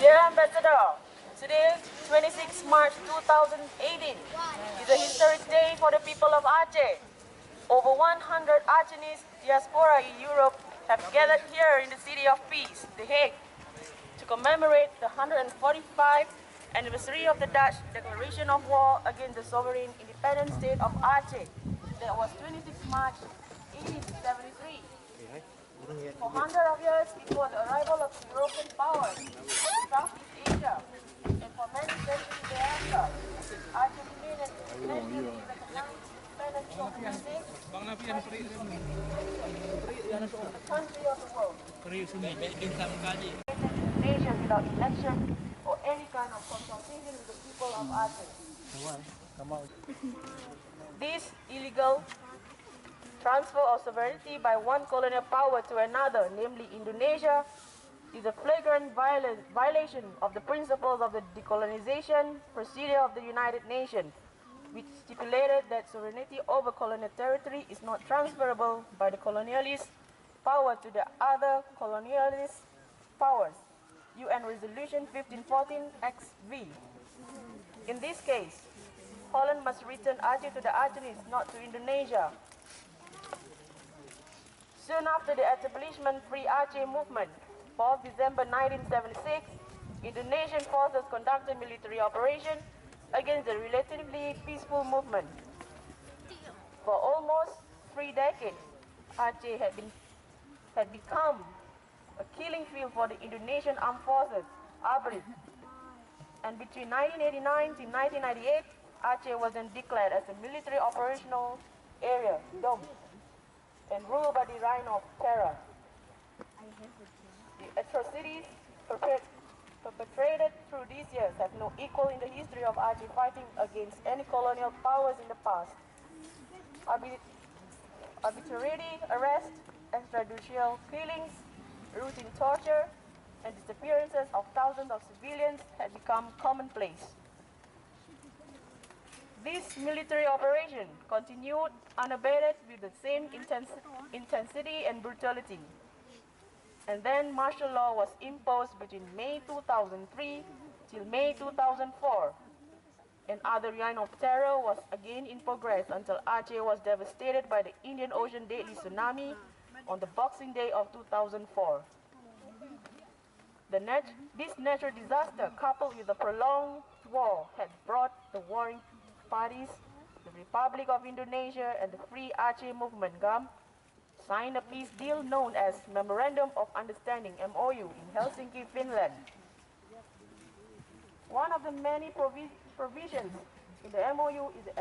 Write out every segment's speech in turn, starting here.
Dear Ambassador, today, 26 March 2018, is a historic day for the people of Aceh. Over 100 Achenese diaspora in Europe have gathered here in the City of Peace, The Hague, to commemorate the 145th anniversary of the Dutch declaration of war against the sovereign independent state of Aceh. That was 26 March 1873. For hundreds of years before the arrival of European powers in Southeast Asia, and for many centuries thereafter, Aceh remained an internationally recognized independent sovereign state, the country of the world. Nation without election or any kind of consultation with the people of Aceh. This illegal transfer of sovereignty by one colonial power to another, namely Indonesia, is a flagrant violation of the principles of the decolonization procedure of the United Nations, which stipulated that sovereignty over colonial territory is not transferable by the colonialist power to the other colonialist powers. UN Resolution 1514 XV. In this case, Holland must return Aceh to the Achenese, not to Indonesia. Soon after the establishment Free Aceh movement, 4th December 1976, Indonesian forces conducted military operation against the relatively peaceful movement. For almost 3 decades, Aceh had become a killing field for the Indonesian armed forces, ABRI. And between 1989 to 1998, Aceh was then declared as a military operational area, DOM, and ruled by the Reign of Terror. The atrocities perpetrated through these years have no equal in the history of Aceh fighting against any colonial powers in the past. Arbitrary arrest, extrajudicial killings, routine torture, and disappearances of thousands of civilians had become commonplace. This military operation continued unabated with the same intensity and brutality. And then martial law was imposed between May 2003 till May 2004. And other reign of terror was again in progress until Aceh was devastated by the Indian Ocean deadly tsunami on the Boxing Day of 2004. This natural disaster, coupled with a prolonged war, had brought the warring parties, the Republic of Indonesia and the Free Aceh Movement (GAM), signed a peace deal known as Memorandum of Understanding (MOU) in Helsinki, Finland. One of the many provisions in the MOU is the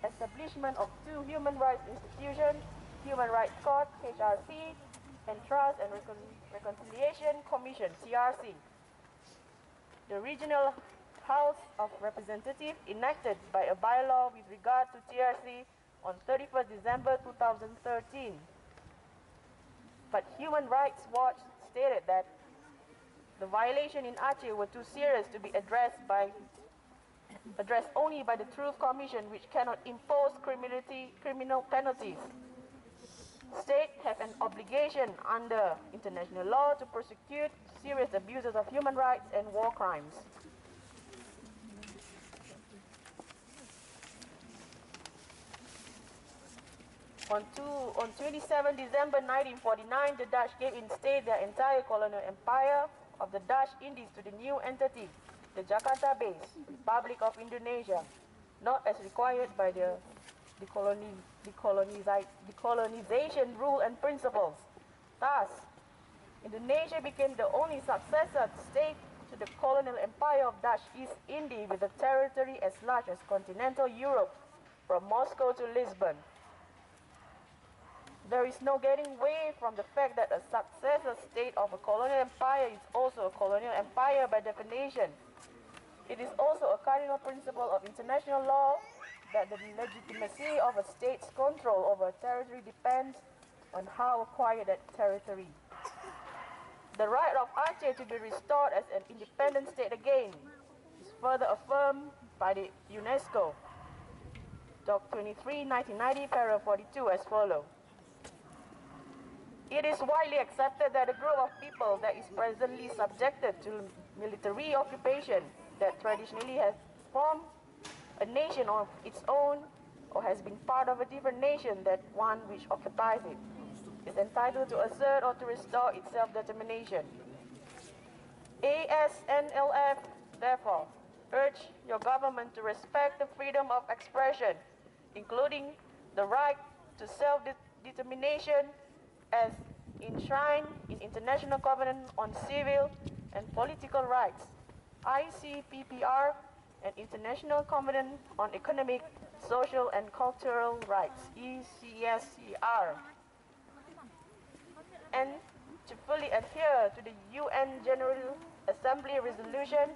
establishment of 2 human rights institutions, Human Rights Court (HRC) and Trust and Reconciliation Commission (TRC). The Regional House of Representatives enacted by a bylaw with regard to TRC on 31st December 2013. But Human Rights Watch stated that the violation in Aceh were too serious to be addressed only by the Truth Commission, which cannot impose criminal penalties. States have an obligation under international law to prosecute serious abuses of human rights and war crimes. On 27 December 1949, the Dutch gave instead their entire colonial empire of the Dutch Indies to the new entity, the Jakarta-based Republic of Indonesia, not as required by the decolonization rule and principles. Thus, Indonesia became the only successor state to the colonial empire of Dutch East Indies, with a territory as large as continental Europe, from Moscow to Lisbon. There is no getting away from the fact that a successor state of a colonial empire is also a colonial empire by definition. It is also a cardinal principle of international law that the legitimacy of a state's control over a territory depends on how acquired that territory. The right of Aceh to be restored as an independent state again is further affirmed by the UNESCO. Doc 23, 1990, paragraph 42 as follows. It is widely accepted that a group of people that is presently subjected to military occupation that traditionally has formed a nation of its own or has been part of a different nation than one which occupies it is entitled to assert or to restore its self-determination. ASNLF, therefore, urge your government to respect the freedom of expression, including the right to self-determination as enshrined in International Covenant on Civil and Political Rights, ICPPR, and International Covenant on Economic, Social and Cultural Rights, ECSCR, and to fully adhere to the UN General Assembly Resolution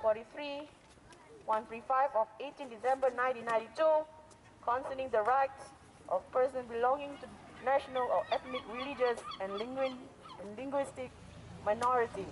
43135 of 18 December 1992 concerning the rights of persons belonging to national or ethnic, religious, and linguistic minority.